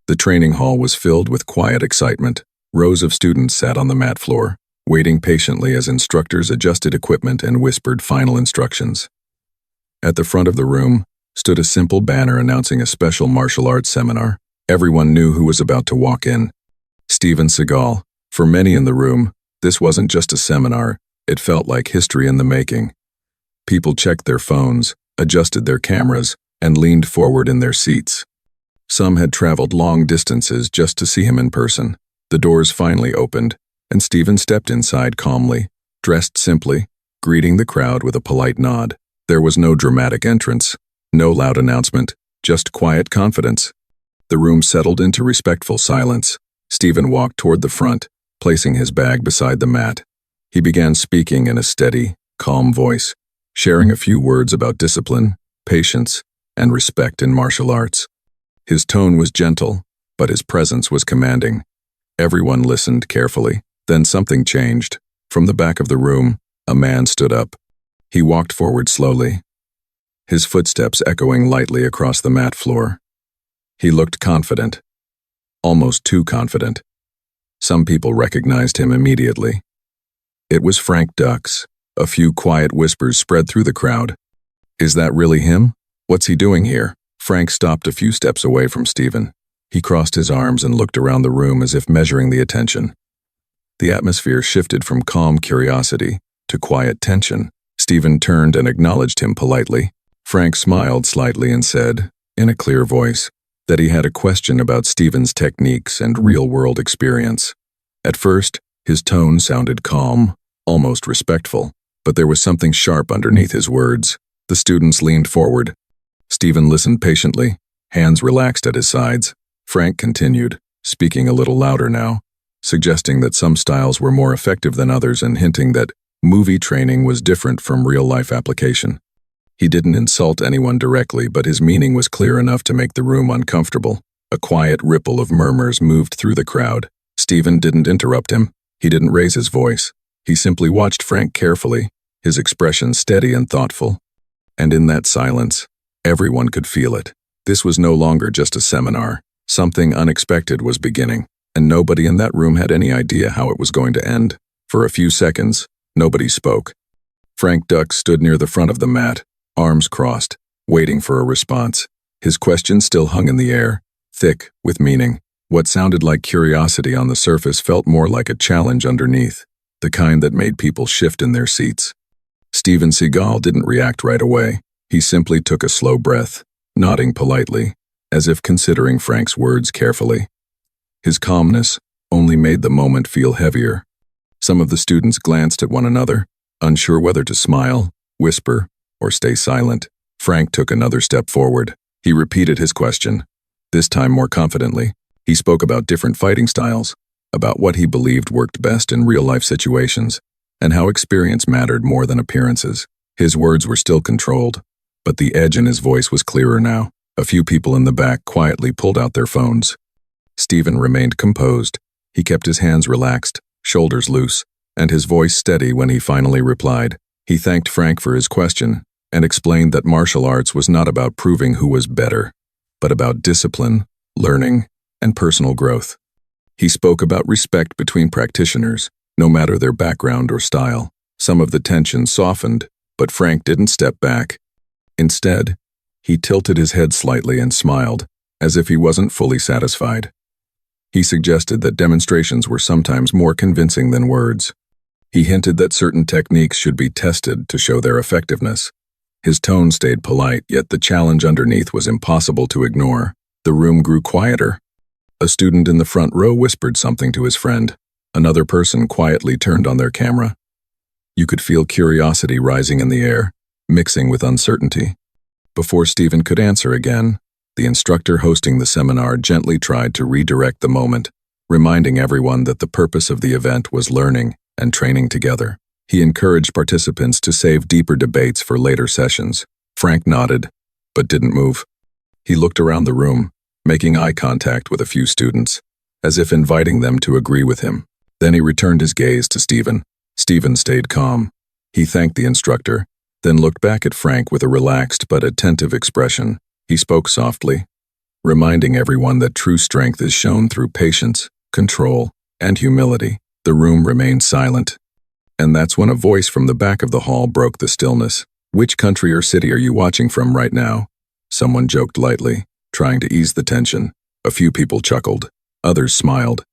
The training hall was filled with quiet excitement. Rows of students sat on the mat floor, waiting patiently as instructors adjusted equipment and whispered final instructions. At the front of the room stood a simple banner announcing a special martial arts seminar. Everyone knew who was about to walk in. Steven Seagal. For many in the room, this wasn't just a seminar, it felt like history in the making. People checked their phones, adjusted their cameras, and leaned forward in their seats. Some had traveled long distances just to see him in person. The doors finally opened, and Steven stepped inside calmly, dressed simply, greeting the crowd with a polite nod. There was no dramatic entrance, no loud announcement, just quiet confidence. The room settled into respectful silence. Steven walked toward the front, placing his bag beside the mat. He began speaking in a steady, calm voice, sharing a few words about discipline, patience, and respect in martial arts. His tone was gentle, but his presence was commanding. Everyone listened carefully. Then something changed. From the back of the room, a man stood up. He walked forward slowly, his footsteps echoing lightly across the mat floor. He looked confident, almost too confident. Some people recognized him immediately. It was Frank Dux. A few quiet whispers spread through the crowd. Is that really him? What's he doing here? Frank stopped a few steps away from Steven. He crossed his arms and looked around the room as if measuring the attention. The atmosphere shifted from calm curiosity to quiet tension. Steven turned and acknowledged him politely. Frank smiled slightly and said, in a clear voice, that he had a question about Steven's techniques and real-world experience. At first, his tone sounded calm, almost respectful, but there was something sharp underneath his words. The students leaned forward. Steven listened patiently, hands relaxed at his sides. Frank continued, speaking a little louder now, suggesting that some styles were more effective than others and hinting that movie training was different from real-life application. He didn't insult anyone directly, but his meaning was clear enough to make the room uncomfortable. A quiet ripple of murmurs moved through the crowd. Steven didn't interrupt him. He didn't raise his voice. He simply watched Frank carefully, his expression steady and thoughtful. And in that silence, everyone could feel it. This was no longer just a seminar. Something unexpected was beginning, and nobody in that room had any idea how it was going to end. For a few seconds, nobody spoke. Frank Dux stood near the front of the mat, arms crossed, waiting for a response. His question still hung in the air, thick with meaning. What sounded like curiosity on the surface felt more like a challenge underneath, the kind that made people shift in their seats. Steven Seagal didn't react right away. He simply took a slow breath, nodding politely, as if considering Frank's words carefully. His calmness only made the moment feel heavier. Some of the students glanced at one another, unsure whether to smile, whisper, or stay silent. Frank took another step forward. He repeated his question, this time more confidently. He spoke about different fighting styles, about what he believed worked best in real-life situations, and how experience mattered more than appearances. His words were still controlled, but the edge in his voice was clearer now. A few people in the back quietly pulled out their phones. Steven remained composed. He kept his hands relaxed, shoulders loose, and his voice steady when he finally replied. He thanked Frank for his question and explained that martial arts was not about proving who was better, but about discipline, learning, and personal growth. He spoke about respect between practitioners, no matter their background or style. Some of the tension softened, but Frank didn't step back. Instead, he tilted his head slightly and smiled, as if he wasn't fully satisfied. He suggested that demonstrations were sometimes more convincing than words. He hinted that certain techniques should be tested to show their effectiveness. His tone stayed polite, yet the challenge underneath was impossible to ignore. The room grew quieter. A student in the front row whispered something to his friend. Another person quietly turned on their camera. You could feel curiosity rising in the air, mixing with uncertainty. Before Steven could answer again, the instructor hosting the seminar gently tried to redirect the moment, reminding everyone that the purpose of the event was learning and training together. He encouraged participants to save deeper debates for later sessions. Frank nodded, but didn't move. He looked around the room, making eye contact with a few students, as if inviting them to agree with him. Then he returned his gaze to Steven. Steven stayed calm. He thanked the instructor, then looked back at Frank with a relaxed but attentive expression. He spoke softly. reminding everyone that true strength is shown through patience, control, and humility. The room remained silent. And that's when a voice from the back of the hall broke the stillness. "Which country or city are you watching from right now?" Someone joked lightly, trying to ease the tension. A few people chuckled. Others smiled.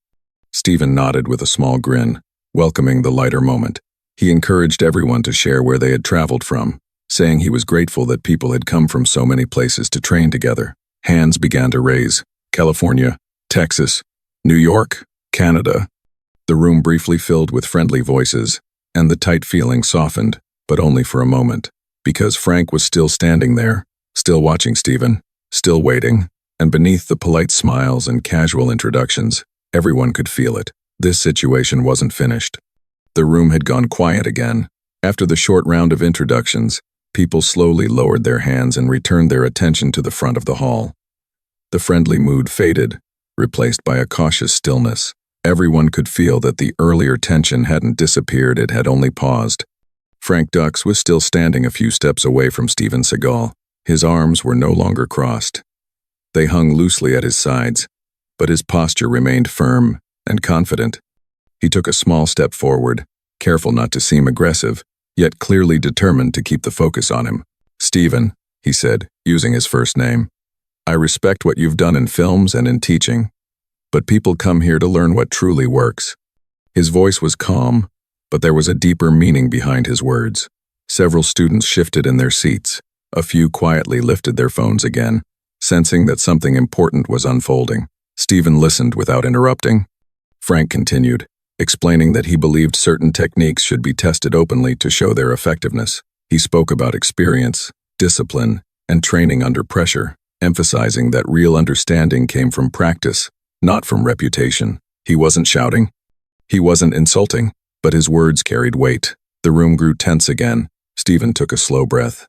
Steven nodded with a small grin, welcoming the lighter moment. He encouraged everyone to share where they had traveled from, saying he was grateful that people had come from so many places to train together. Hands began to raise. California, Texas, New York, Canada. The room briefly filled with friendly voices, and the tight feeling softened, but only for a moment, because Frank was still standing there, still watching Steven, still waiting, and beneath the polite smiles and casual introductions, everyone could feel it. This situation wasn't finished. The room had gone quiet again. After the short round of introductions, people slowly lowered their hands and returned their attention to the front of the hall. The friendly mood faded, replaced by a cautious stillness. Everyone could feel that the earlier tension hadn't disappeared, it had only paused. Frank Dux was still standing a few steps away from Steven Seagal. His arms were no longer crossed. They hung loosely at his sides, but his posture remained firm and confident. He took a small step forward, careful not to seem aggressive, yet clearly determined to keep the focus on him. "Steven," he said, using his first name, "I respect what you've done in films and in teaching, but people come here to learn what truly works." His voice was calm, but there was a deeper meaning behind his words. Several students shifted in their seats. A few quietly lifted their phones again, sensing that something important was unfolding. Steven listened without interrupting. Frank continued, explaining that he believed certain techniques should be tested openly to show their effectiveness. He spoke about experience, discipline, and training under pressure, emphasizing that real understanding came from practice, not from reputation. He wasn't shouting. He wasn't insulting, but his words carried weight. The room grew tense again. Steven took a slow breath.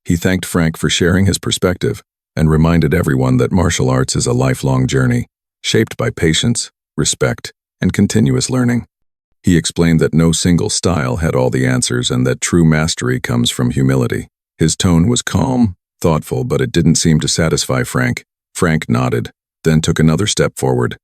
He thanked Frank for sharing his perspective and reminded everyone that martial arts is a lifelong journey, shaped by patience, respect, and continuous learning. He explained that no single style had all the answers and that true mastery comes from humility. His tone was calm, thoughtful, but it didn't seem to satisfy Frank. Frank nodded, then took another step forward.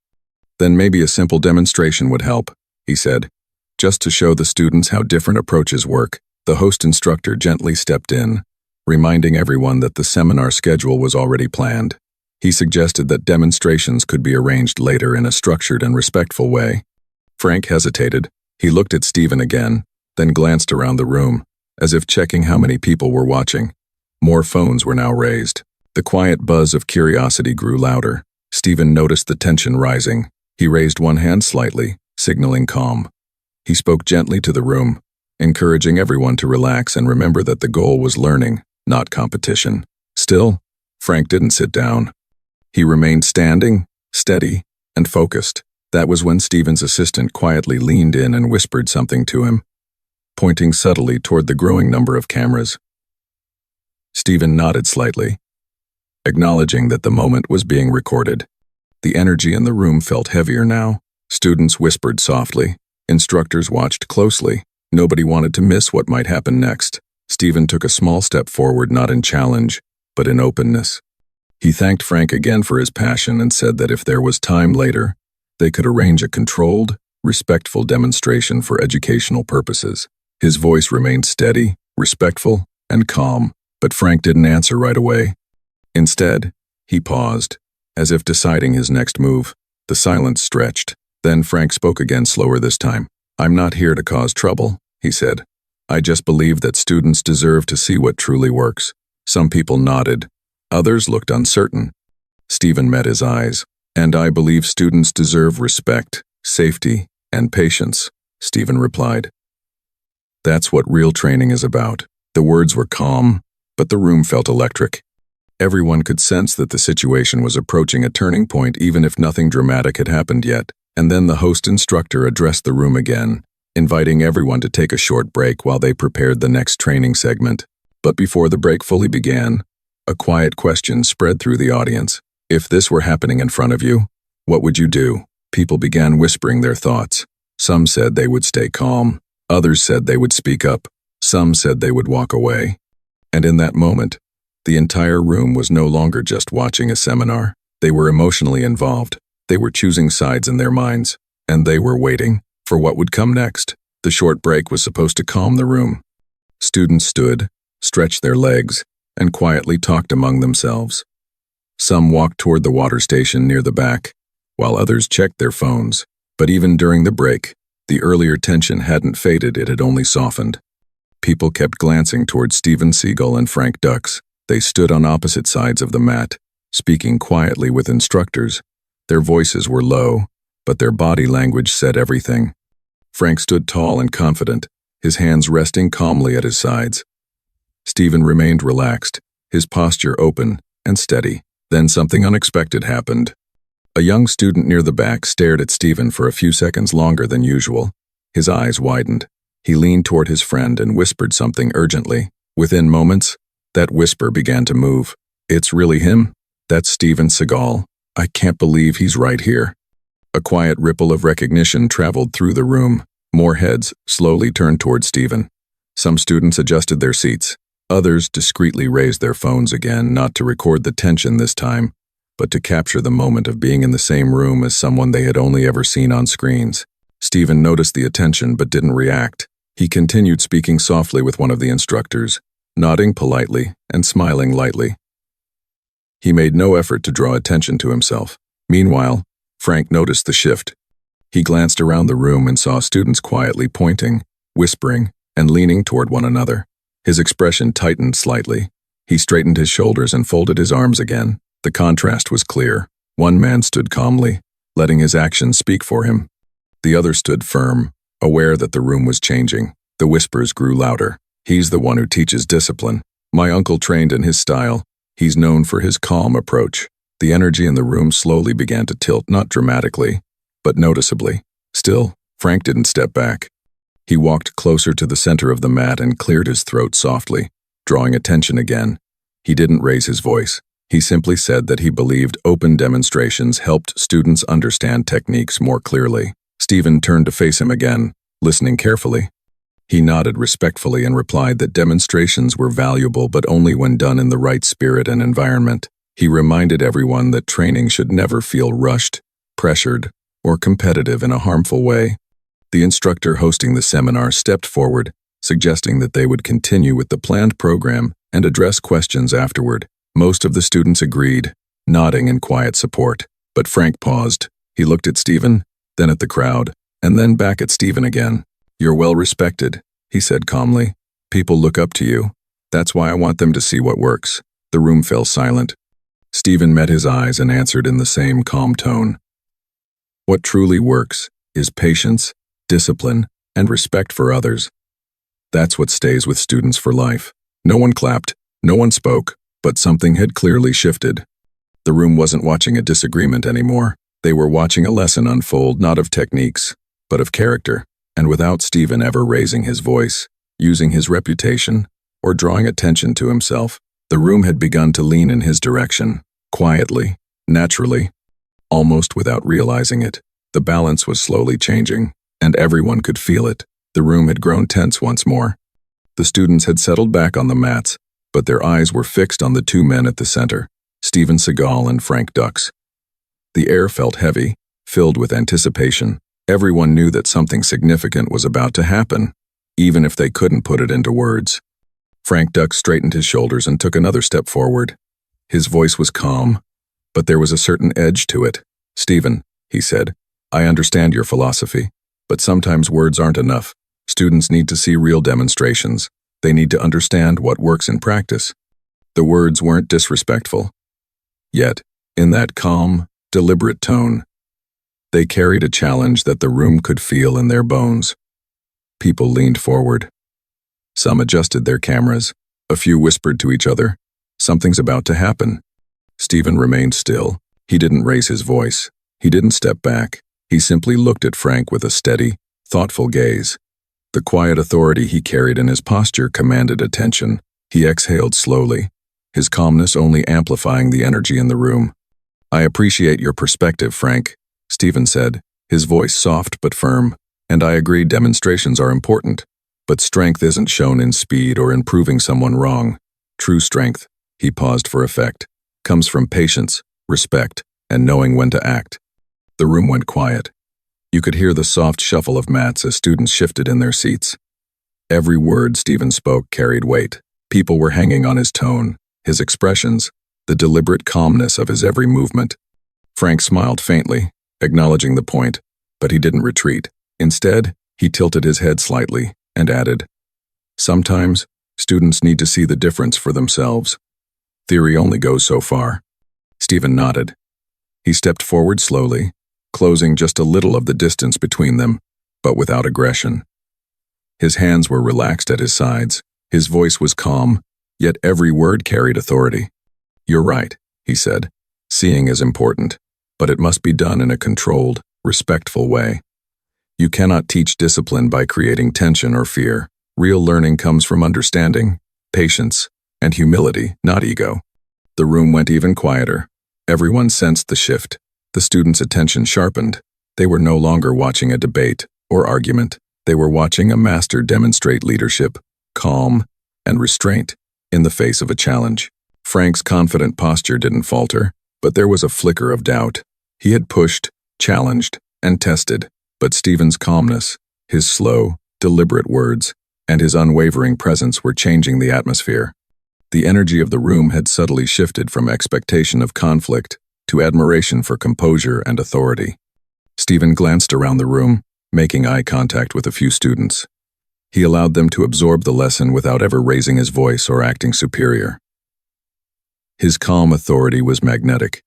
"Then maybe a simple demonstration would help," he said, "just to show the students how different approaches work." The host instructor gently stepped in, reminding everyone that the seminar schedule was already planned. He suggested that demonstrations could be arranged later in a structured and respectful way. Frank hesitated. He looked at Steven again, then glanced around the room, as if checking how many people were watching. More phones were now raised. The quiet buzz of curiosity grew louder. Steven noticed the tension rising. He raised one hand slightly, signaling calm. He spoke gently to the room, encouraging everyone to relax and remember that the goal was learning, not competition. Still, Frank didn't sit down. He remained standing, steady, and focused. That was when Steven's assistant quietly leaned in and whispered something to him, pointing subtly toward the growing number of cameras. Steven nodded slightly, acknowledging that the moment was being recorded. The energy in the room felt heavier now. Students whispered softly. Instructors watched closely. Nobody wanted to miss what might happen next. Steven took a small step forward, not in challenge, but in openness. He thanked Frank again for his passion and said that if there was time later, they could arrange a controlled, respectful demonstration for educational purposes. His voice remained steady, respectful, and calm, but Frank didn't answer right away. Instead, he paused, as if deciding his next move. The silence stretched. Then Frank spoke again, slower this time. "I'm not here to cause trouble," he said. "I just believe that students deserve to see what truly works." Some people nodded. Others looked uncertain. Steven met his eyes. "And I believe students deserve respect, safety, and patience," Steven replied. "That's what real training is about." The words were calm, but the room felt electric. Everyone could sense that the situation was approaching a turning point, even if nothing dramatic had happened yet. And then the host instructor addressed the room again, inviting everyone to take a short break while they prepared the next training segment. But before the break fully began, a quiet question spread through the audience. "If this were happening in front of you, what would you do?" People began whispering their thoughts. Some said they would stay calm. Others said they would speak up. Some said they would walk away. And in that moment, the entire room was no longer just watching a seminar. They were emotionally involved. They were choosing sides in their minds. And they were waiting for what would come next. The short break was supposed to calm the room. Students stood, stretched their legs, and quietly talked among themselves. Some walked toward the water station near the back, while others checked their phones. But even during the break, the earlier tension hadn't faded, it had only softened. People kept glancing toward Steven Seagal and Frank Dux. They stood on opposite sides of the mat, speaking quietly with instructors. Their voices were low, but their body language said everything. Frank stood tall and confident, his hands resting calmly at his sides. Steven remained relaxed, his posture open and steady. Then something unexpected happened. A young student near the back stared at Steven for a few seconds longer than usual. His eyes widened. He leaned toward his friend and whispered something urgently. Within moments, that whisper began to move. "It's really him? That's Steven Seagal. I can't believe he's right here." A quiet ripple of recognition traveled through the room. More heads slowly turned toward Steven. Some students adjusted their seats. Others discreetly raised their phones again, not to record the tension this time, but to capture the moment of being in the same room as someone they had only ever seen on screens. Steven noticed the attention but didn't react. He continued speaking softly with one of the instructors, nodding politely and smiling lightly. He made no effort to draw attention to himself. Meanwhile, Frank noticed the shift. He glanced around the room and saw students quietly pointing, whispering, and leaning toward one another. His expression tightened slightly. He straightened his shoulders and folded his arms again. The contrast was clear. One man stood calmly, letting his actions speak for him. The other stood firm, aware that the room was changing. The whispers grew louder. "He's the one who teaches discipline. My uncle trained in his style. He's known for his calm approach." The energy in the room slowly began to tilt, not dramatically, but noticeably. Still, Frank didn't step back. He walked closer to the center of the mat and cleared his throat softly, drawing attention again. He didn't raise his voice. He simply said that he believed open demonstrations helped students understand techniques more clearly. Steven turned to face him again, listening carefully. He nodded respectfully and replied that demonstrations were valuable but only when done in the right spirit and environment. He reminded everyone that training should never feel rushed, pressured, or competitive in a harmful way. The instructor hosting the seminar stepped forward, suggesting that they would continue with the planned program and address questions afterward. Most of the students agreed, nodding in quiet support. But Frank paused. He looked at Steven, then at the crowd, and then back at Steven again. "You're well respected," he said calmly. "People look up to you. That's why I want them to see what works." The room fell silent. Steven met his eyes and answered in the same calm tone. "What truly works is patience, discipline, and respect for others. That's what stays with students for life." No one clapped, no one spoke, but something had clearly shifted. The room wasn't watching a disagreement anymore. They were watching a lesson unfold, not of techniques, but of character. And without Steven ever raising his voice, using his reputation, or drawing attention to himself, the room had begun to lean in his direction, quietly, naturally, almost without realizing it. The balance was slowly changing, and everyone could feel it. The room had grown tense once more. The students had settled back on the mats, but their eyes were fixed on the two men at the center, Steven Seagal and Frank Dux. The air felt heavy, filled with anticipation. Everyone knew that something significant was about to happen, even if they couldn't put it into words. Frank Dux straightened his shoulders and took another step forward. His voice was calm, but there was a certain edge to it. "Steven," he said, "I understand your philosophy, but sometimes words aren't enough. Students need to see real demonstrations. They need to understand what works in practice." The words weren't disrespectful. Yet, in that calm, deliberate tone, they carried a challenge that the room could feel in their bones. People leaned forward. Some adjusted their cameras. A few whispered to each other, "Something's about to happen." Steven remained still. He didn't raise his voice. He didn't step back. He simply looked at Frank with a steady, thoughtful gaze. The quiet authority he carried in his posture commanded attention. He exhaled slowly, his calmness only amplifying the energy in the room. "I appreciate your perspective, Frank," Steven said, his voice soft but firm. "And I agree demonstrations are important, but strength isn't shown in speed or in proving someone wrong. True strength," he paused for effect, "comes from patience, respect, and knowing when to act. The room went quiet. You could hear the soft shuffle of mats as students shifted in their seats. Every word Steven spoke carried weight. People were hanging on his tone, his expressions, the deliberate calmness of his every movement. Frank smiled faintly, acknowledging the point, but he didn't retreat. Instead, he tilted his head slightly and added, "Sometimes, students need to see the difference for themselves. Theory only goes so far." Steven nodded. He stepped forward slowly, closing just a little of the distance between them, but without aggression. His hands were relaxed at his sides. His voice was calm, yet every word carried authority. "You're right," he said. "Seeing is important, but it must be done in a controlled, respectful way. You cannot teach discipline by creating tension or fear. Real learning comes from understanding, patience, and humility, not ego." The room went even quieter. Everyone sensed the shift. The students' attention sharpened. They were no longer watching a debate or argument. They were watching a master demonstrate leadership, calm, and restraint in the face of a challenge. Frank's confident posture didn't falter, but there was a flicker of doubt. He had pushed, challenged, and tested, but Steven's calmness, his slow, deliberate words, and his unwavering presence were changing the atmosphere. The energy of the room had subtly shifted from expectation of conflict to admiration for composure and authority. Steven glanced around the room, making eye contact with a few students. He allowed them to absorb the lesson without ever raising his voice or acting superior. His calm authority was magnetic.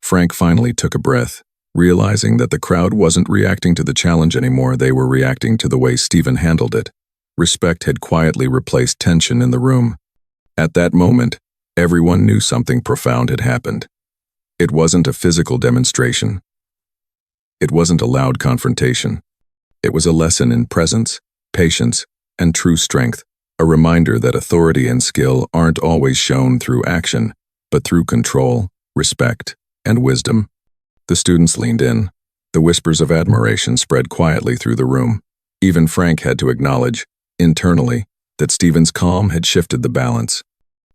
Frank finally took a breath, realizing that the crowd wasn't reacting to the challenge anymore, they were reacting to the way Steven handled it. Respect had quietly replaced tension in the room. At that moment, everyone knew something profound had happened. It wasn't a physical demonstration. It wasn't a loud confrontation. It was a lesson in presence, patience, and true strength, a reminder that authority and skill aren't always shown through action, but through control, respect, and wisdom. The students leaned in. The whispers of admiration spread quietly through the room. Even Frank had to acknowledge, internally, that Steven's calm had shifted the balance.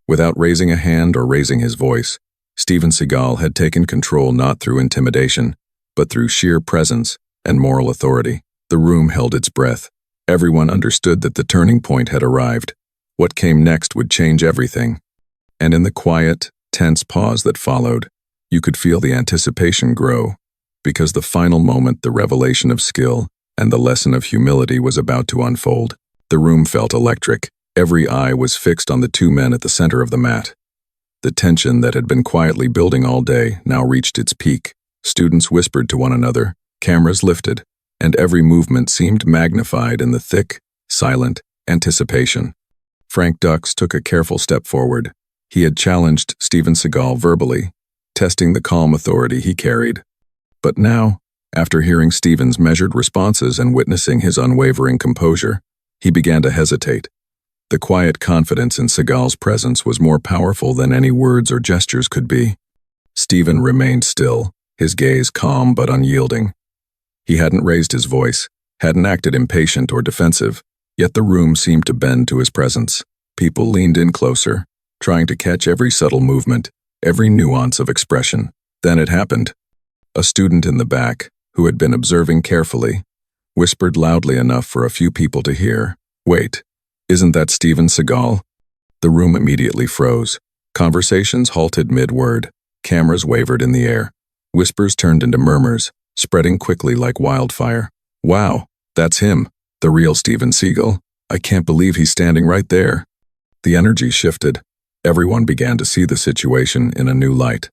Without raising a hand or raising his voice, Steven Seagal had taken control not through intimidation, but through sheer presence and moral authority. The room held its breath. Everyone understood that the turning point had arrived. What came next would change everything. And in the quiet, tense pause that followed, you could feel the anticipation grow, because the final moment, the revelation of skill, and the lesson of humility was about to unfold. The room felt electric. Every eye was fixed on the two men at the center of the mat. The tension that had been quietly building all day now reached its peak. Students whispered to one another, cameras lifted, and every movement seemed magnified in the thick, silent anticipation. Frank Dux took a careful step forward. He had challenged Steven Seagal verbally, testing the calm authority he carried. But now, after hearing Steven's measured responses and witnessing his unwavering composure, he began to hesitate. The quiet confidence in Seagal's presence was more powerful than any words or gestures could be. Steven remained still, his gaze calm but unyielding. He hadn't raised his voice, hadn't acted impatient or defensive, yet the room seemed to bend to his presence. People leaned in closer, trying to catch every subtle movement, every nuance of expression. Then it happened. A student in the back, who had been observing carefully, whispered loudly enough for a few people to hear, "Wait, isn't that Steven Seagal?" The room immediately froze. Conversations halted mid-word. Cameras wavered in the air. Whispers turned into murmurs, spreading quickly like wildfire. "Wow, that's him, the real Steven Seagal. I can't believe he's standing right there." The energy shifted. Everyone began to see the situation in a new light.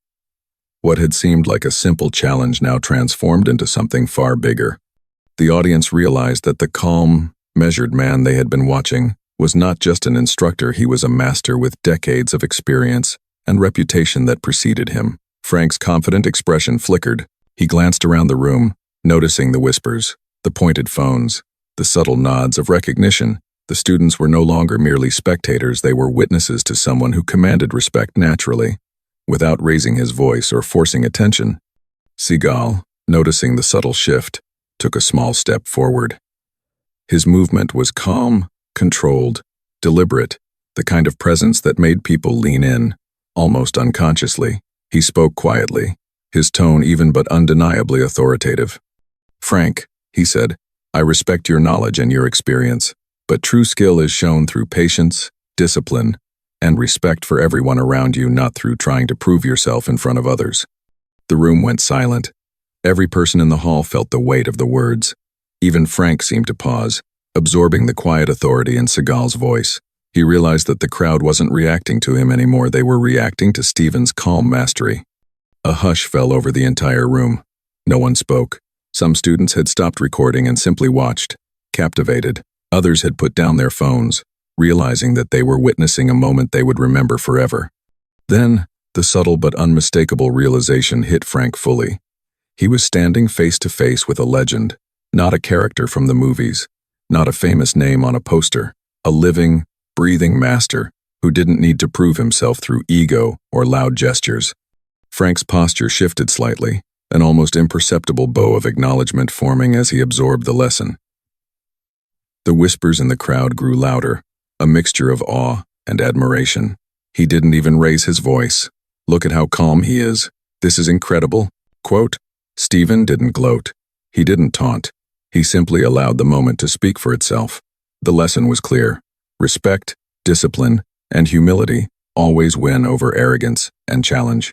What had seemed like a simple challenge now transformed into something far bigger. The audience realized that the calm, measured man they had been watching was not just an instructor, he was a master with decades of experience and reputation that preceded him. Frank's confident expression flickered. He glanced around the room, noticing the whispers, the pointed phones, the subtle nods of recognition. The students were no longer merely spectators, they were witnesses to someone who commanded respect naturally, without raising his voice or forcing attention. Seagal, noticing the subtle shift, took a small step forward. His movement was calm, controlled, deliberate, the kind of presence that made people lean in, almost unconsciously. He spoke quietly, his tone even but undeniably authoritative. "Frank," he said, "I respect your knowledge and your experience, but true skill is shown through patience, discipline, and respect for everyone around you, not through trying to prove yourself in front of others." The room went silent. Every person in the hall felt the weight of the words. Even Frank seemed to pause, absorbing the quiet authority in Seagal's voice. He realized that the crowd wasn't reacting to him anymore, they were reacting to Steven's calm mastery. A hush fell over the entire room. No one spoke. Some students had stopped recording and simply watched, captivated. Others had put down their phones, realizing that they were witnessing a moment they would remember forever. Then, the subtle but unmistakable realization hit Frank fully. He was standing face to face with a legend, not a character from the movies, not a famous name on a poster, a living, breathing master who didn't need to prove himself through ego or loud gestures. Frank's posture shifted slightly, an almost imperceptible bow of acknowledgement forming as he absorbed the lesson. The whispers in the crowd grew louder, a mixture of awe and admiration. He didn't even raise his voice. "Look at how calm he is. This is incredible." Quote, Steven didn't gloat. He didn't taunt. He simply allowed the moment to speak for itself. The lesson was clear. Respect, discipline, and humility always win over arrogance and challenge.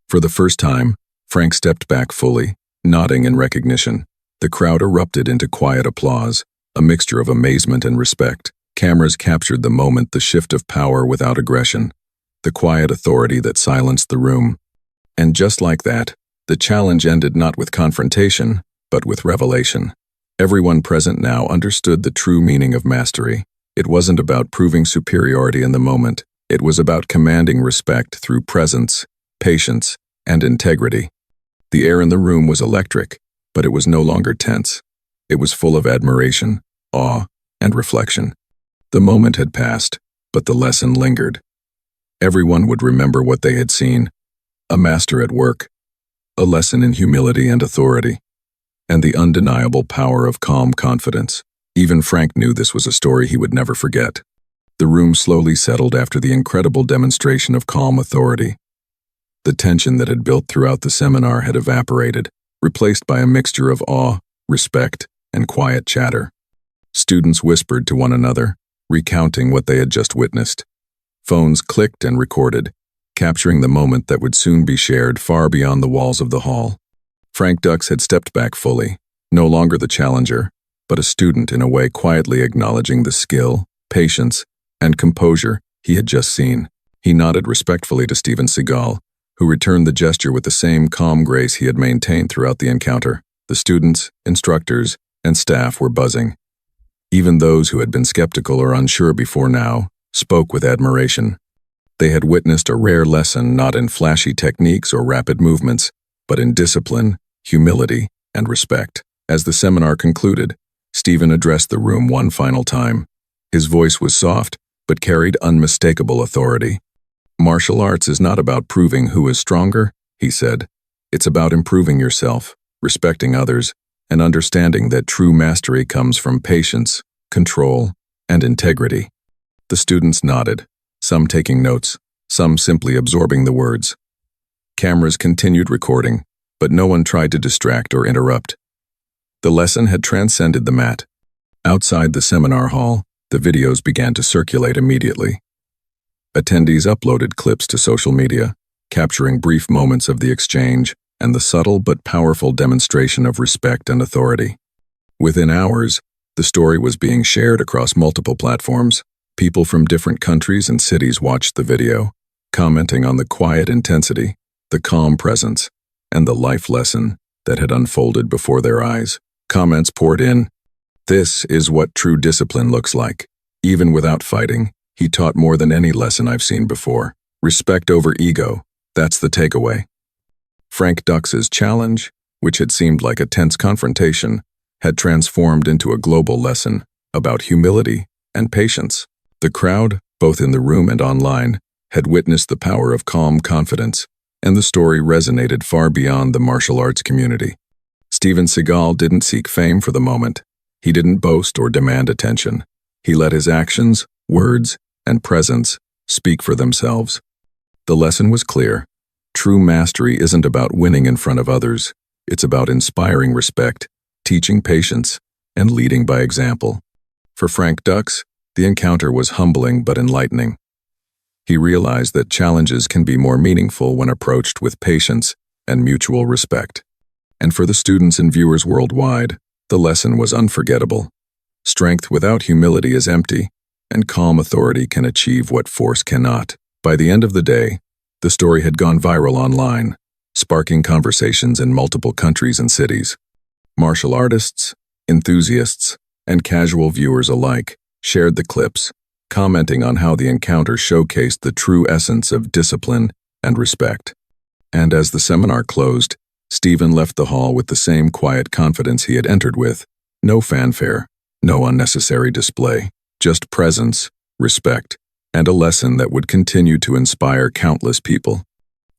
For the first time, Frank stepped back fully, nodding in recognition. The crowd erupted into quiet applause, a mixture of amazement and respect. Cameras captured the moment, the shift of power without aggression, the quiet authority that silenced the room. And just like that, the challenge ended not with confrontation, but with revelation. Everyone present now understood the true meaning of mastery. It wasn't about proving superiority in the moment. It was about commanding respect through presence, patience, and integrity. The air in the room was electric, but it was no longer tense. It was full of admiration, awe, and reflection. The moment had passed, but the lesson lingered. Everyone would remember what they had seen: a master at work, a lesson in humility and authority, and the undeniable power of calm confidence. Even Frank knew this was a story he would never forget. The room slowly settled after the incredible demonstration of calm authority. The tension that had built throughout the seminar had evaporated, replaced by a mixture of awe, respect, and quiet chatter. Students whispered to one another, recounting what they had just witnessed. Phones clicked and recorded, capturing the moment that would soon be shared far beyond the walls of the hall. Frank Dux had stepped back fully, no longer the challenger, but a student in a way, quietly acknowledging the skill, patience, and composure he had just seen. He nodded respectfully to Steven Seagal, who returned the gesture with the same calm grace he had maintained throughout the encounter. The students, instructors, and staff were buzzing. Even those who had been skeptical or unsure before now spoke with admiration. They had witnessed a rare lesson, not in flashy techniques or rapid movements, but in discipline, humility, and respect. As the seminar concluded, Steven addressed the room one final time. His voice was soft, but carried unmistakable authority. "Martial arts is not about proving who is stronger," he said. "It's about improving yourself, respecting others, and understanding that true mastery comes from patience, control, and integrity." The students nodded, some taking notes, some simply absorbing the words. Cameras continued recording, but no one tried to distract or interrupt. The lesson had transcended the mat. Outside the seminar hall, the videos began to circulate immediately. Attendees uploaded clips to social media, capturing brief moments of the exchange and the subtle but powerful demonstration of respect and authority. Within hours, the story was being shared across multiple platforms. People from different countries and cities watched the video, commenting on the quiet intensity, the calm presence, and the life lesson that had unfolded before their eyes. Comments poured in. "This is what true discipline looks like. Even without fighting, he taught more than any lesson I've seen before. Respect over ego, that's the takeaway." Frank Dux's challenge, which had seemed like a tense confrontation, had transformed into a global lesson about humility and patience. The crowd, both in the room and online, had witnessed the power of calm confidence, and the story resonated far beyond the martial arts community. Steven Seagal didn't seek fame for the moment. He didn't boast or demand attention. He let his actions, words, and presence speak for themselves. The lesson was clear. True mastery isn't about winning in front of others. It's about inspiring respect, teaching patience, and leading by example. For Frank Dux, the encounter was humbling but enlightening. He realized that challenges can be more meaningful when approached with patience and mutual respect. And for the students and viewers worldwide, the lesson was unforgettable. Strength without humility is empty, and calm authority can achieve what force cannot. By the end of the day, the story had gone viral online, sparking conversations in multiple countries and cities. Martial artists, enthusiasts, and casual viewers alike shared the clips, commenting on how the encounter showcased the true essence of discipline and respect. And as the seminar closed, Steven left the hall with the same quiet confidence he had entered with. No fanfare, no unnecessary display, just presence, respect, and a lesson that would continue to inspire countless people.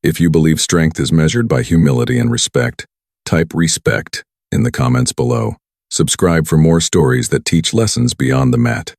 If you believe strength is measured by humility and respect, type respect in the comments below. Subscribe for more stories that teach lessons beyond the mat.